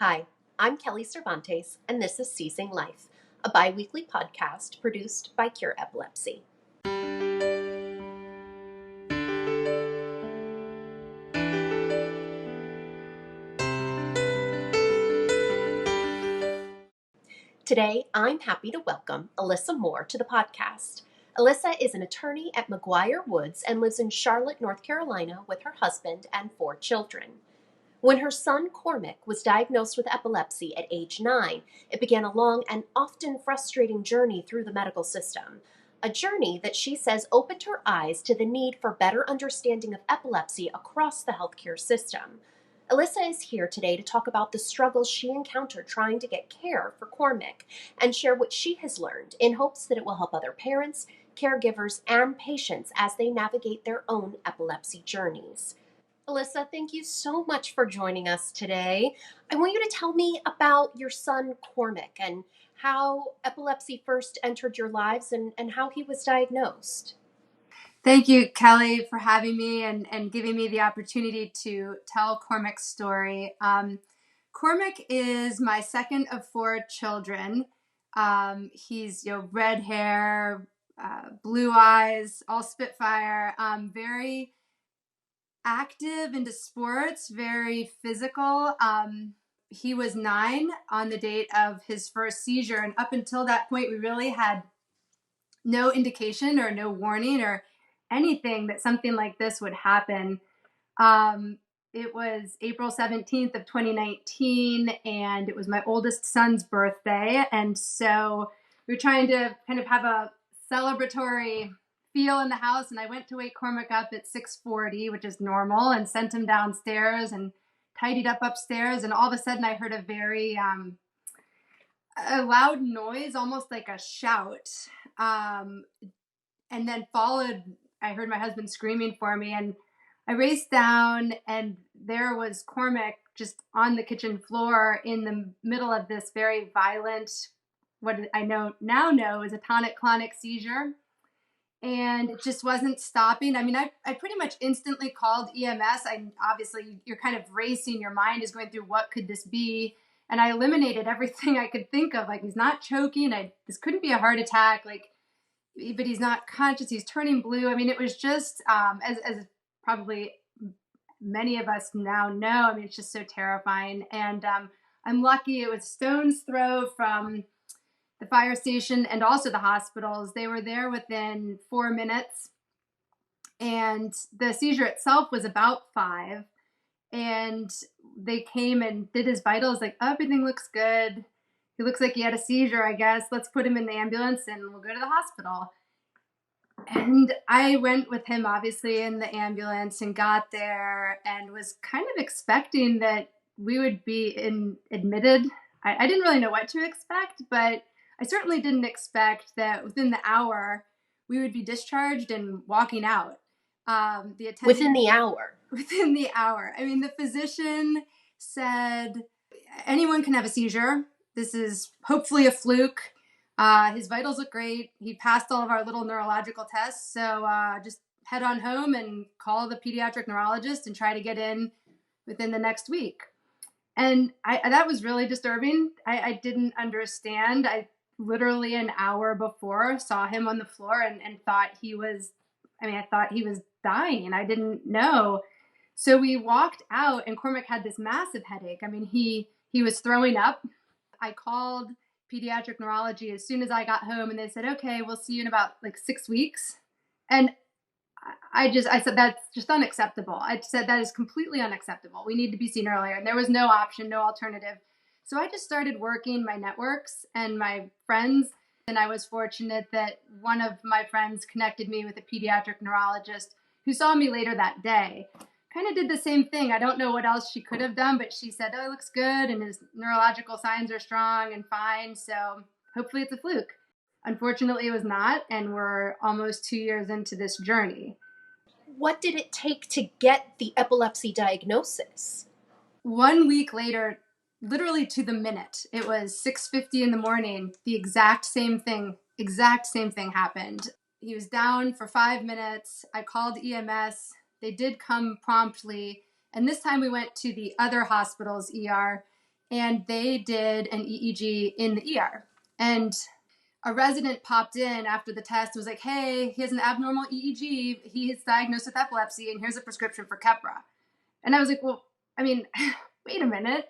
Hi, I'm Kelly Cervantes, and this is Seizing Life, a bi-weekly podcast produced by Cure Epilepsy. Today, I'm happy to welcome Elissa Moore to the podcast. Elissa is an attorney at McGuire Woods and lives in Charlotte, North Carolina with her husband and 4 children. When her son Cormac was diagnosed with epilepsy at age 9, it began a long and often frustrating journey through the medical system. A journey that she says opened her eyes to the need for better understanding of epilepsy across the healthcare system. Elissa is here today to talk about the struggles she encountered trying to get care for Cormac and share what she has learned in hopes that it will help other parents, caregivers, and patients as they navigate their own epilepsy journeys. Elissa, thank you so much for joining us today. I want you to tell me about your son Cormac and how epilepsy first entered your lives and how he was diagnosed. Thank you, Kelly, for having me and giving me the opportunity to tell Cormac's story. Cormac is my second of 4 children. He's red hair, blue eyes, all Spitfire, very active into sports, very physical. He was 9 on the date of his first seizure, and up until that point, we really had no indication or no warning or anything that something like this would happen. It was April 17th of 2019, and it was my oldest son's birthday. And so we were trying to kind of have a celebratory feel in the house. And I went to wake Cormac up at 6:40, which is normal, and sent him downstairs and tidied up upstairs. And all of a sudden I heard a very a loud noise, almost like a shout. And then I heard my husband screaming for me, and I raced down, and there was Cormac just on the kitchen floor in the middle of this very violent, what I now know is a tonic-clonic seizure. And it just wasn't stopping. I mean, I pretty much instantly called EMS. Obviously, you're kind of racing. Your mind is going through, what could this be? And I eliminated everything I could think of. Like, he's not choking. This couldn't be a heart attack. But he's not conscious. He's turning blue. I mean, it was just, as probably many of us now know, I mean, it's just so terrifying. And I'm lucky it was stone's throw from the fire station and also the hospitals. They were there within 4 minutes. And the seizure itself was about 5. And they came and did his vitals, like, oh, everything looks good. He looks like he had a seizure, I guess. Let's put him in the ambulance and we'll go to the hospital. And I went with him, obviously, in the ambulance and got there and was kind of expecting that we would be admitted. I didn't really know what to expect, but I certainly didn't expect that within the hour we would be discharged and walking out. Within the hour? Within the hour. I mean, the physician said, anyone can have a seizure. This is hopefully a fluke. His vitals look great. He passed all of our little neurological tests. So just head on home and call the pediatric neurologist and try to get in within the next week. And that was really disturbing. I didn't understand. I literally an hour before saw him on the floor and thought I thought he was dying, and I didn't know. So we walked out, and Cormac had this massive headache. I mean, he was throwing up. I called pediatric neurology as soon as I got home, and they said, okay, we'll see you in about 6 weeks. And I said, that's just unacceptable. I said, that is completely unacceptable. We need to be seen earlier. And there was no option, no alternative. So I just started working my networks and my friends. And I was fortunate that one of my friends connected me with a pediatric neurologist who saw me later that day. Kind of did the same thing. I don't know what else she could have done, but she said, oh, it looks good, and his neurological signs are strong and fine, so hopefully it's a fluke. Unfortunately, it was not, and we're almost 2 years into this journey. What did it take to get the epilepsy diagnosis? 1 week later, literally to the minute, it was 6:50 in the morning, the exact same thing happened. He was down for 5 minutes. I called EMS. They did come promptly. And this time we went to the other hospital's ER. and they did an EEG in the ER. And a resident popped in after the test, was like, hey, he has an abnormal EEG. He is diagnosed with epilepsy, and here's a prescription for Keppra. And I was like, well, I mean, wait a minute.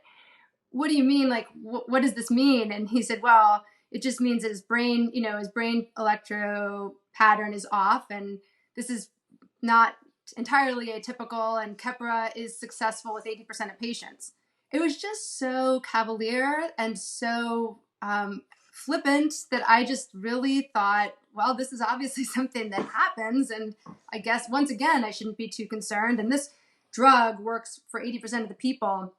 What do you mean? Like, what does this mean? And he said, well, it just means that his brain electro pattern is off, and this is not entirely atypical, and Keppra is successful with 80% of patients. It was just so cavalier and so flippant that I just really thought, well, this is obviously something that happens, and I guess once again I shouldn't be too concerned, and this drug works for 80% of the people,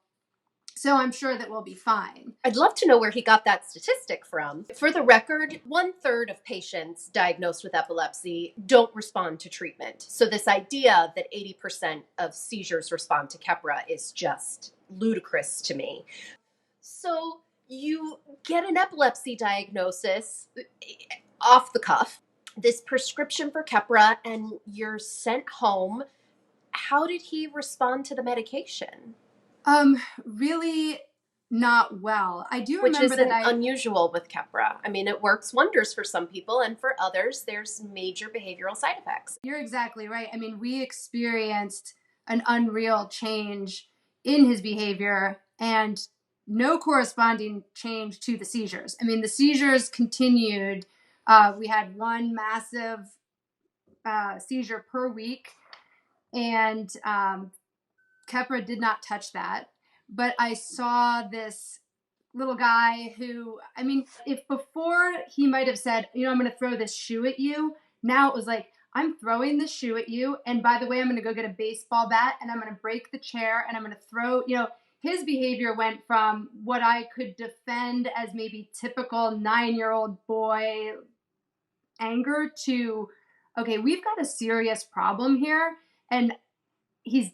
so I'm sure that we'll be fine. I'd love to know where he got that statistic from. For the record, 1/3 of patients diagnosed with epilepsy don't respond to treatment. So this idea that 80% of seizures respond to Keppra is just ludicrous to me. So you get an epilepsy diagnosis off the cuff, this prescription for Keppra, and you're sent home. How did he respond to the medication? Really not well. I do Which remember isn't that unusual with Keppra. I mean, it works wonders for some people, and for others, there's major behavioral side effects. You're exactly right. I mean, we experienced an unreal change in his behavior and no corresponding change to the seizures. I mean, the seizures continued. We had one massive seizure per week, and Keppra did not touch that. But I saw this little guy who, I mean, if before he might have said, I'm going to throw this shoe at you, now it was like, I'm throwing this shoe at you, and by the way, I'm going to go get a baseball bat, and I'm going to break the chair, and I'm going to throw, his behavior went from what I could defend as maybe typical 9-year-old boy anger to, okay, we've got a serious problem here, and he's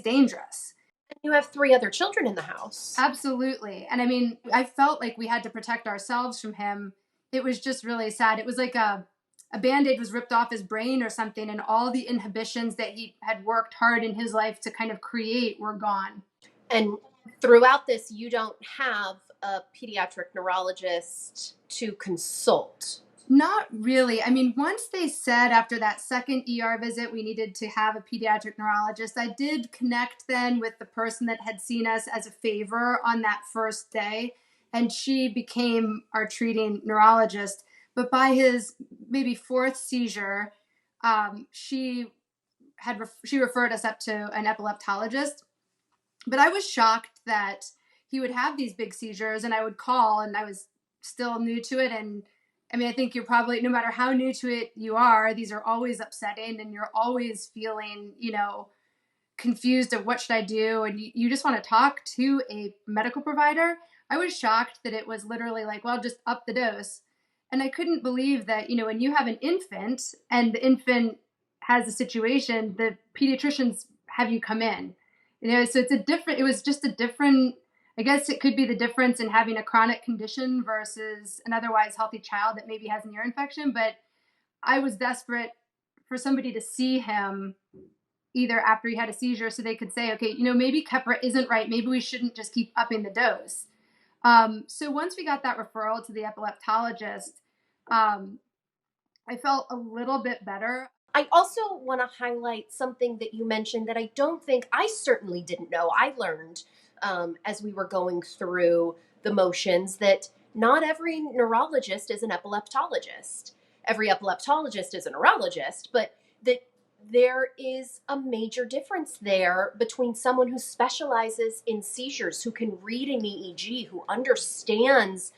dangerous. You have 3 other children in the house. Absolutely. And I mean, I felt like we had to protect ourselves from him. It was just really sad. It was like a Band-Aid was ripped off his brain or something, and all the inhibitions that he had worked hard in his life to kind of create were gone. And throughout this, you don't have a pediatric neurologist to consult. Not really. I mean, once they said after that second ER visit we needed to have a pediatric neurologist, I did connect then with the person that had seen us as a favor on that first day, and she became our treating neurologist. But by his maybe 4th seizure, she referred us up to an epileptologist. But I was shocked that he would have these big seizures, and I would call, and I was still new to it. And I mean, I think you're probably, no matter how new to it you are, these are always upsetting, and you're always feeling, confused of what should I do, and you just want to talk to a medical provider. I was shocked that it was literally like, well, just up the dose. And I couldn't believe that, when you have an infant and the infant has a situation, the pediatricians have you come in. So it was just a different, I guess it could be the difference in having a chronic condition versus an otherwise healthy child that maybe has an ear infection. But I was desperate for somebody to see him either after he had a seizure so they could say, okay, maybe Keppra isn't right. Maybe we shouldn't just keep upping the dose. So once we got that referral to the epileptologist, I felt a little bit better. I also want to highlight something that you mentioned that I certainly didn't know. I learned as we were going through the motions that not every neurologist is an epileptologist. Every epileptologist is a neurologist, but that there is a major difference there between someone who specializes in seizures, who can read an EEG, who understands,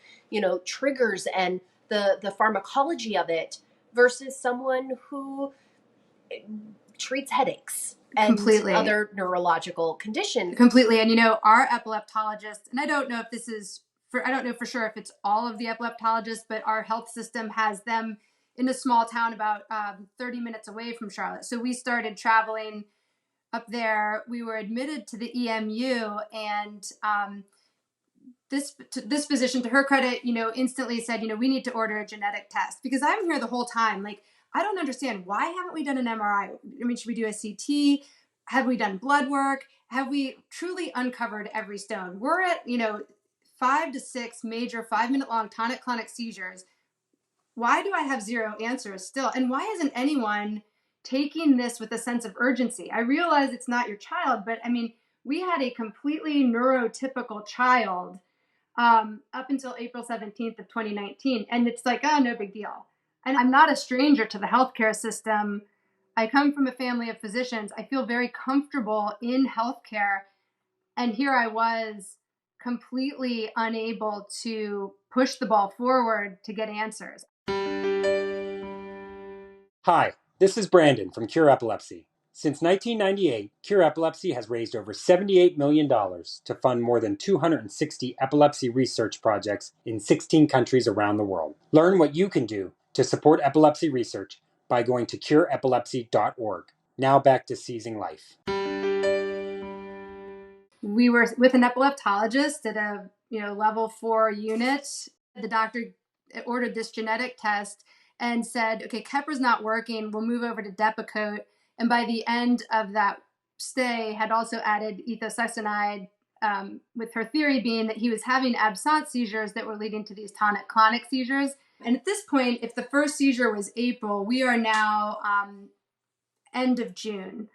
triggers and the pharmacology of it, versus someone who treats headaches and Completely. Other neurological conditions. Completely. And, our epileptologist, and I don't know if this is I don't know for sure if it's all of the epileptologists, but our health system has them in a small town about 30 minutes away from Charlotte. So we started traveling up there. We were admitted to the EMU, and this physician, to her credit, instantly said, we need to order a genetic test, because I'm here the whole time. Like, I don't understand, why haven't we done an MRI? I mean, should we do a CT? Have we done blood work? have we truly uncovered every stone? We're at, 5 to 6 major 5-minute long tonic-clonic seizures. Why do I have zero answers still? And why isn't anyone taking this with a sense of urgency? I realize it's not your child, but I mean, we had a completely neurotypical child up until April 17th of 2019. And it's like, oh, no big deal. And I'm not a stranger to the healthcare system. I come from a family of physicians. I feel very comfortable in healthcare. And here I was completely unable to push the ball forward to get answers. Hi, this is Brandon from Cure Epilepsy. Since 1998, Cure Epilepsy has raised over $78 million to fund more than 260 epilepsy research projects in 16 countries around the world. Learn what you can do to support epilepsy research by going to cureepilepsy.org. Now back to seizing life. We were with an epileptologist at a level 4 unit. The doctor ordered this genetic test and said, okay, Kepra's not working, we'll move over to Depakote. And by the end of that stay, had also added ethosuximide, with her theory being that he was having absence seizures that were leading to these tonic-clonic seizures. And at this point, if the first seizure was April, we are now end of June.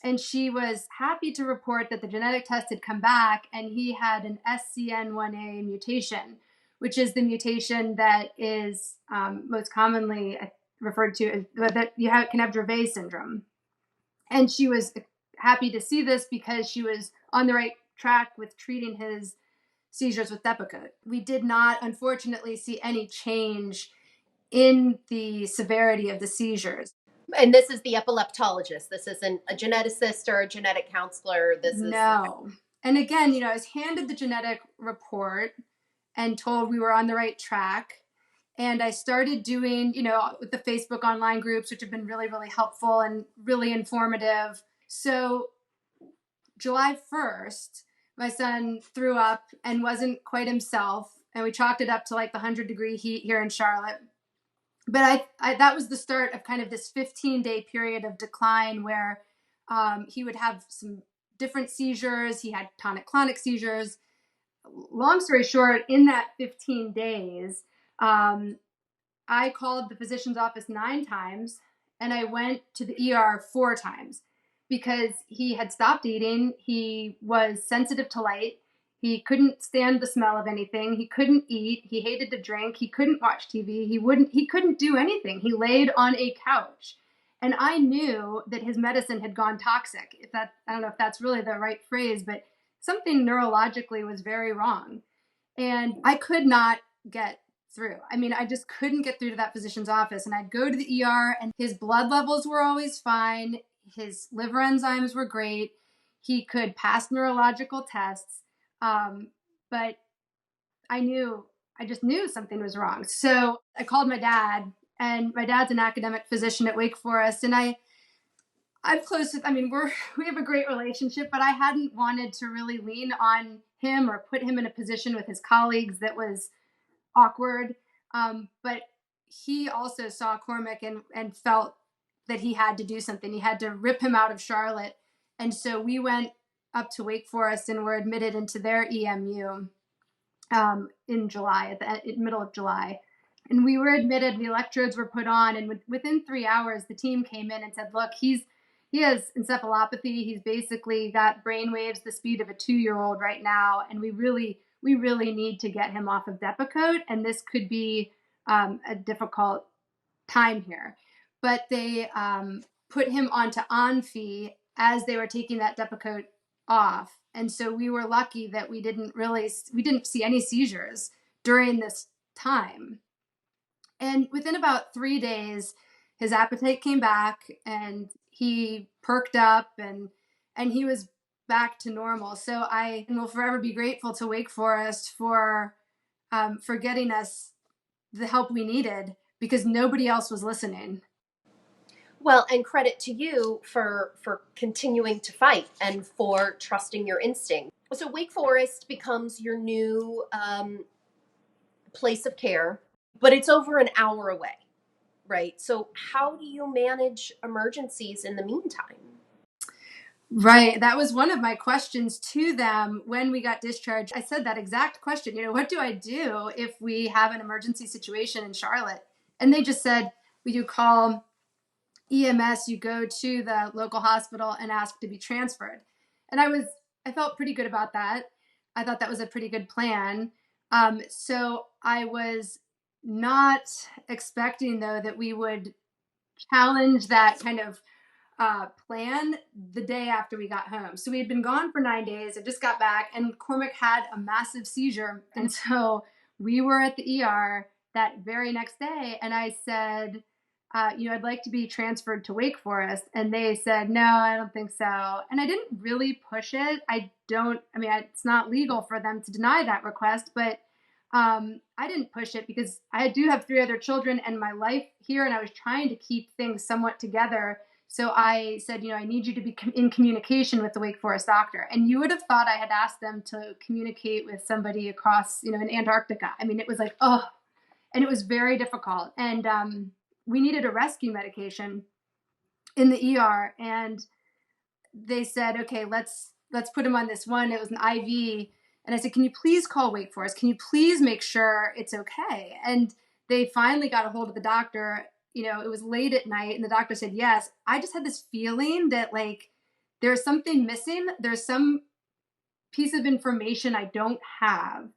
And she was happy to report that the genetic test had come back and he had an SCN1A mutation, which is the mutation that is most commonly referred to as that can have Dravet syndrome. And she was happy to see this because she was on the right track with treating his seizures with Depakote. We did not, unfortunately, see any change in the severity of the seizures. And this is the epileptologist. This isn't a geneticist or a genetic counselor. This is no. And again, I was handed the genetic report and told we were on the right track. And I started doing, with the Facebook online groups, which have been really, really helpful and really informative. So July 1st, my son threw up and wasn't quite himself. And we chalked it up to like the 100-degree heat here in Charlotte. But I that was the start of kind of this 15-day period of decline where he would have some different seizures. He had tonic-clonic seizures. Long story short, in that 15 days, I called the physician's office 9 times and I went to the ER 4 times because he had stopped eating. He was sensitive to light. He couldn't stand the smell of anything. He couldn't eat. He hated to drink. He couldn't watch TV. He couldn't do anything. He laid on a couch. And I knew that his medicine had gone toxic. I don't know if that's really the right phrase, but something neurologically was very wrong. And I could not get through. I mean, I just couldn't get through to that physician's office. And I'd go to the ER and his blood levels were always fine. His liver enzymes were great. He could pass neurological tests. But I just knew something was wrong. So I called my dad, and my dad's an academic physician at Wake Forest. And I'm close with, we have a great relationship, but I hadn't wanted to really lean on him or put him in a position with his colleagues that was awkward. But he also saw Cormac and felt that he had to do something. He had to rip him out of Charlotte. And so we went up to Wake Forest and were admitted into their EMU in July, at the middle of July. And we were admitted, the electrodes were put on, and within 3 hours, the team came in and said, look, he has encephalopathy. He's basically got brain waves the speed of a 2-year-old right now, and we really need to get him off of Depakote, and this could be a difficult time here. But they put him onto Onfi as they were taking that Depakote off. And so we were lucky that we didn't see any seizures during this time. And within about 3 days, his appetite came back and he perked up and he was back to normal. So I will forever be grateful to Wake Forest for getting us the help we needed because nobody else was listening. Well, and credit to you for continuing to fight and for trusting your instinct. So Wake Forest becomes your new place of care, but it's over an hour away, right? So how do you manage emergencies in the meantime? Right. That was one of my questions to them when we got discharged. I said that exact question, what do I do if we have an emergency situation in Charlotte? And they just said, well, you call EMS, you go to the local hospital and ask to be transferred. And I felt pretty good about that. I thought that was a pretty good plan. So I was not expecting, though, that we would challenge that kind of plan the day after we got home. So we had been gone for 9 days. I just got back, and Cormac had a massive seizure. And so we were at the ER that very next day. And I said, I'd like to be transferred to Wake Forest. And they said, no, I don't think so. And I didn't really push it. It's not legal for them to deny that request, but I didn't push it because I do have 3 other children and my life here, and I was trying to keep things somewhat together. So I said, I need you to be in communication with the Wake Forest doctor. And you would have thought I had asked them to communicate with somebody across, in Antarctica. It was like, oh, and it was very difficult. And we needed a rescue medication in the ER. And they said, okay, let's put him on this one. It was an IV. And I said, can you please call Wake Forest? Can you please make sure it's okay? And they finally got a hold of the doctor. It was late at night, and the doctor said, yes. I just had this feeling that there's something missing. There's some piece of information I don't have.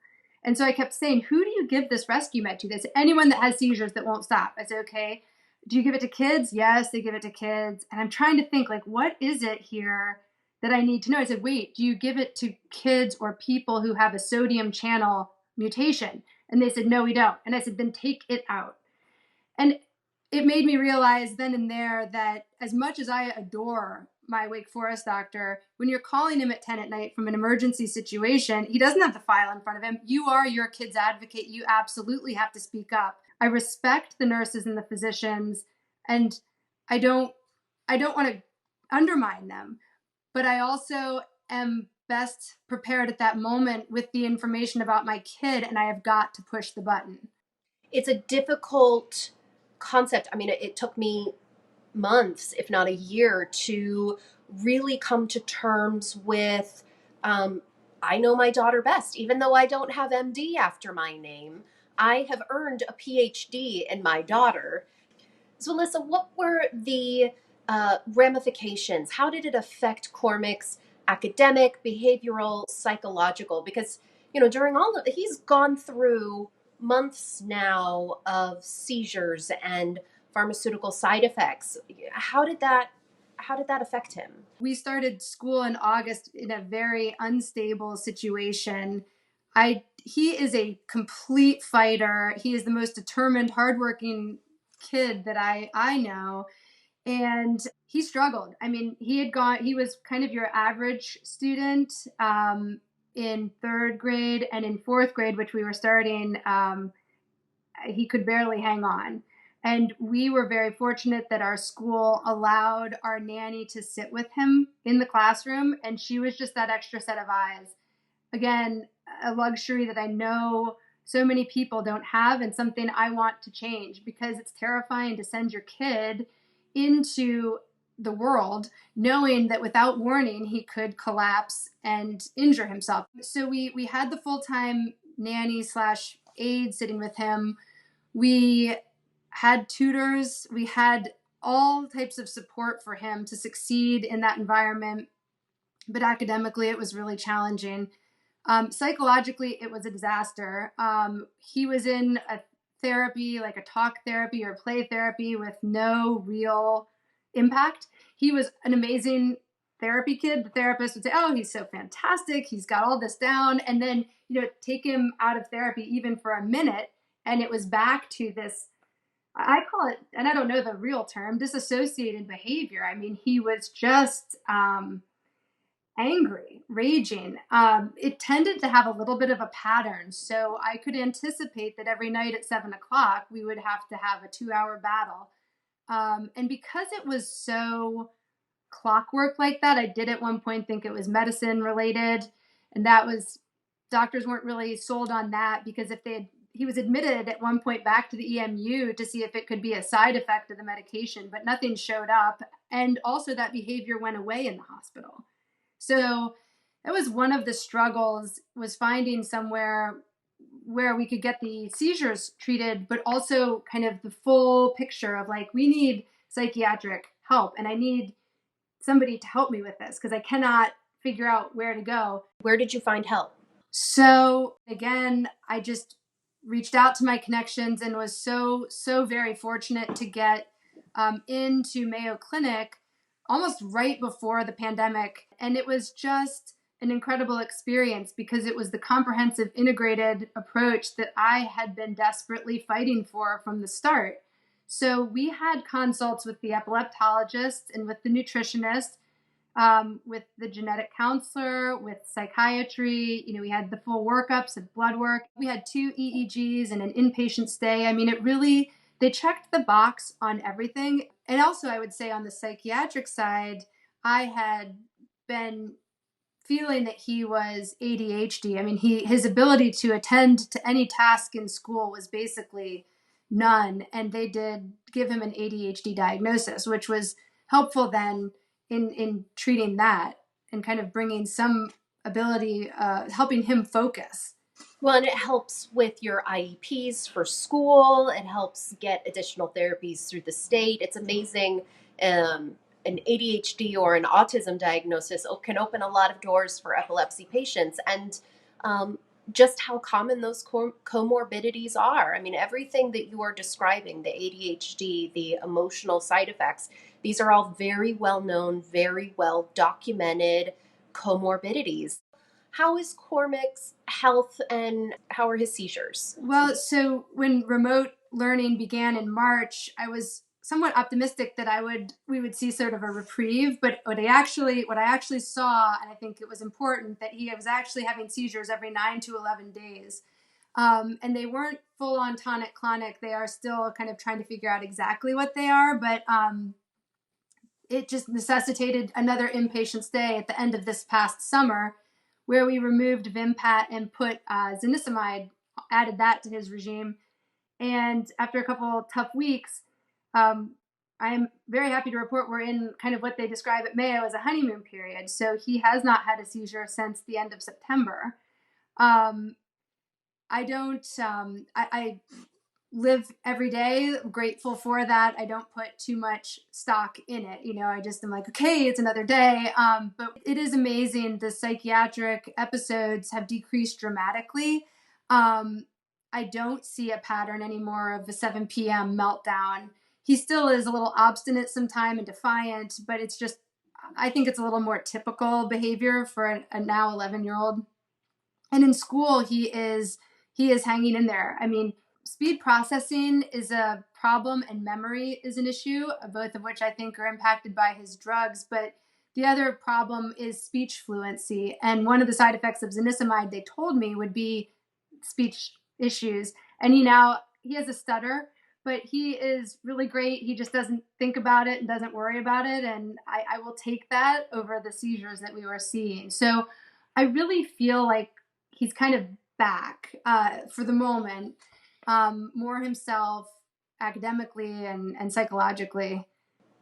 And so I kept saying, who do you give this rescue med to? They said, anyone that has seizures that won't stop. I said, okay. Do you give it to kids? Yes, they give it to kids. And I'm trying to think, what is it here that I need to know? I said, wait, do you give it to kids or people who have a sodium channel mutation? And they said, no, we don't. And I said, then take it out. And it made me realize then and there that as much as I adore my Wake Forest doctor, when you're calling him at 10 at night from an emergency situation, he doesn't have the file in front of him. You are your kid's advocate. You absolutely have to speak up. I respect the nurses and the physicians, and I don't want to undermine them, but I also am best prepared at that moment with the information about my kid, and I have got to push the button. It's a difficult concept. It took me months, if not a year, to really come to terms with, I know my daughter best. Even though I don't have MD after my name, I have earned a PhD in my daughter. So, Elissa, what were the ramifications? How did it affect Cormac's academic, behavioral, psychological? Because, during all of it, he's gone through months now of seizures and pharmaceutical side effects. How did that affect him? We started school in August in a very unstable situation. He is a complete fighter. He is the most determined, hardworking kid that I know. And he struggled. He was kind of your average student in 3rd grade, and in 4th grade, which we were starting, he could barely hang on. And we were very fortunate that our school allowed our nanny to sit with him in the classroom, and she was just that extra set of eyes. Again, a luxury that I know so many people don't have, and something I want to change, because it's terrifying to send your kid into the world knowing that without warning he could collapse and injure himself. So we had the full-time nanny / aide sitting with him. We had tutors. We had all types of support for him to succeed in that environment. But academically, it was really challenging. Psychologically, it was a disaster. He was in a therapy, like a talk therapy or play therapy, with no real impact. He was an amazing therapy kid. The therapist would say, oh, he's so fantastic. He's got all this down. And then, take him out of therapy even for a minute, and it was back to this, I call it, and I don't know the real term, disassociated behavior. He was just angry, raging. It tended to have a little bit of a pattern. So I could anticipate that every night at 7 o'clock, we would have to have a 2-hour battle. And because it was so clockwork like that, I did at one point think it was medicine related. And doctors weren't really sold on that, because he was admitted at one point back to the EMU to see if it could be a side effect of the medication, but nothing showed up. And also that behavior went away in the hospital. So that was one of the struggles, was finding somewhere where we could get the seizures treated, but also kind of the full picture of like, we need psychiatric help and I need somebody to help me with this because I cannot figure out where to go. Where did you find help? So again, I just reached out to my connections and was so very fortunate to get into Mayo Clinic almost right before the pandemic. And it was just an incredible experience because it was the comprehensive integrated approach that I had been desperately fighting for from the start. So we had consults with the epileptologist and with the nutritionist, with the genetic counselor, with psychiatry. We had the full workups and blood work. We had 2 EEGs and an inpatient stay. I mean, they checked the box on everything. And also, I would say on the psychiatric side, I had been feeling that he was ADHD. I mean, his ability to attend to any task in school was basically none. And they did give him an ADHD diagnosis, which was helpful then in treating that and kind of bringing some ability, helping him focus. Well, and it helps with your IEPs for school. It helps get additional therapies through the state. It's amazing. An ADHD or an autism diagnosis can open a lot of doors for epilepsy patients, and just how common those comorbidities are. I mean, everything that you are describing, the ADHD, the emotional side effects, these are all very well known, very well documented comorbidities. How is Cormac's health and how are his seizures? Well, so when remote learning began in March, I was somewhat optimistic that we would see sort of a reprieve, but what I actually saw, and I think it was important, that he was actually having seizures every 9 to 11 days. And they weren't full on tonic-clonic. They are still kind of trying to figure out exactly what they are, but it just necessitated another inpatient stay at the end of this past summer, where we removed Vimpat and put zonisamide, added that to his regime. And after a couple of tough weeks, I'm very happy to report we're in kind of what they describe at Mayo as a honeymoon period. So he has not had a seizure since the end of September. I live every day grateful for that. I don't put too much stock in it. I just am like, okay, it's another day. But it is amazing. The psychiatric episodes have decreased dramatically. I don't see a pattern anymore of the 7 p.m. meltdown. He still is a little obstinate sometimes and defiant, but it's just, I think it's a little more typical behavior for a now 11-year-old. And in school, he is hanging in there. I mean, speed processing is a problem and memory is an issue, both of which I think are impacted by his drugs. But the other problem is speech fluency. And one of the side effects of zonisamide, they told me, would be speech issues. And he has a stutter, but he is really great. He just doesn't think about it and doesn't worry about it. And I will take that over the seizures that we were seeing. So I really feel like he's kind of back for the moment, more himself academically and psychologically.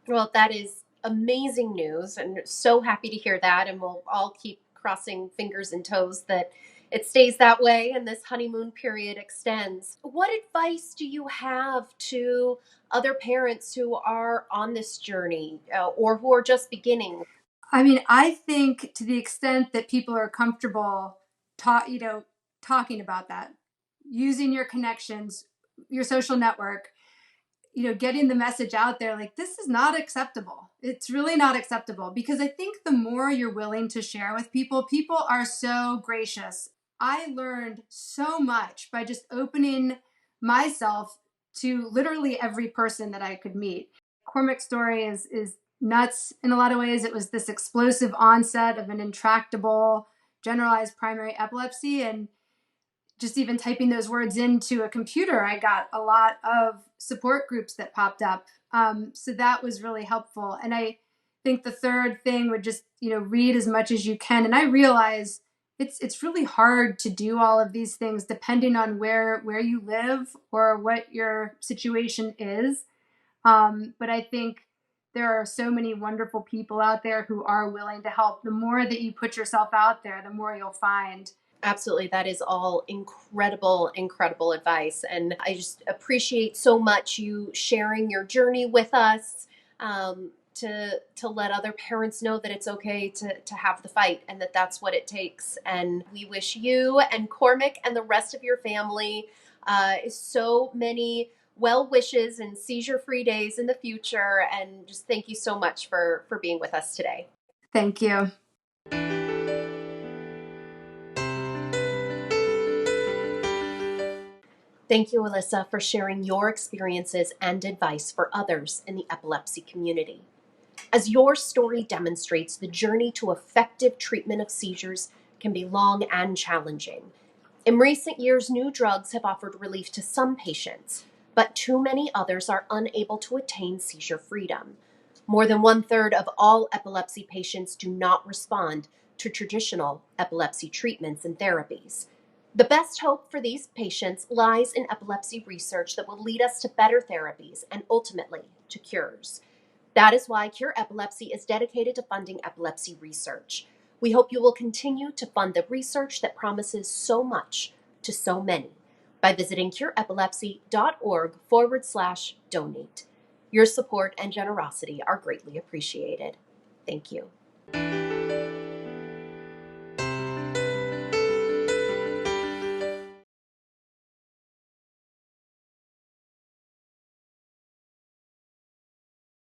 Well, that is amazing news, and so happy to hear that. And we'll all keep crossing fingers and toes that it stays that way and this honeymoon period extends. What advice do you have to other parents who are on this journey or who are just beginning? I mean, I think to the extent that people are comfortable talking about that, using your connections, your social network, getting the message out there, like, this is not acceptable. It's really not acceptable, because I think the more you're willing to share with people are so gracious. I learned so much by just opening myself to literally every person that I could meet. Cormac's story is nuts in a lot of ways. It was this explosive onset of an intractable generalized primary epilepsy, and just even typing those words into a computer, I got a lot of support groups that popped up. So that was really helpful. And I think the third thing would just, read as much as you can. And I realize it's really hard to do all of these things depending on where you live or what your situation is. But I think there are so many wonderful people out there who are willing to help. The more that you put yourself out there, the more you'll find. Absolutely. That is all incredible, incredible advice. And I just appreciate so much you sharing your journey with us, to let other parents know that it's okay to have the fight and that that's what it takes. And we wish you and Cormac and the rest of your family so many well wishes and seizure-free days in the future. And just thank you so much for being with us today. Thank you. Thank you, Elissa, for sharing your experiences and advice for others in the epilepsy community. As your story demonstrates, the journey to effective treatment of seizures can be long and challenging. In recent years, new drugs have offered relief to some patients, but too many others are unable to attain seizure freedom. More than 1/3 of all epilepsy patients do not respond to traditional epilepsy treatments and therapies. The best hope for these patients lies in epilepsy research that will lead us to better therapies and ultimately to cures. That is why Cure Epilepsy is dedicated to funding epilepsy research. We hope you will continue to fund the research that promises so much to so many by visiting cureepilepsy.org/donate. Your support and generosity are greatly appreciated. Thank you.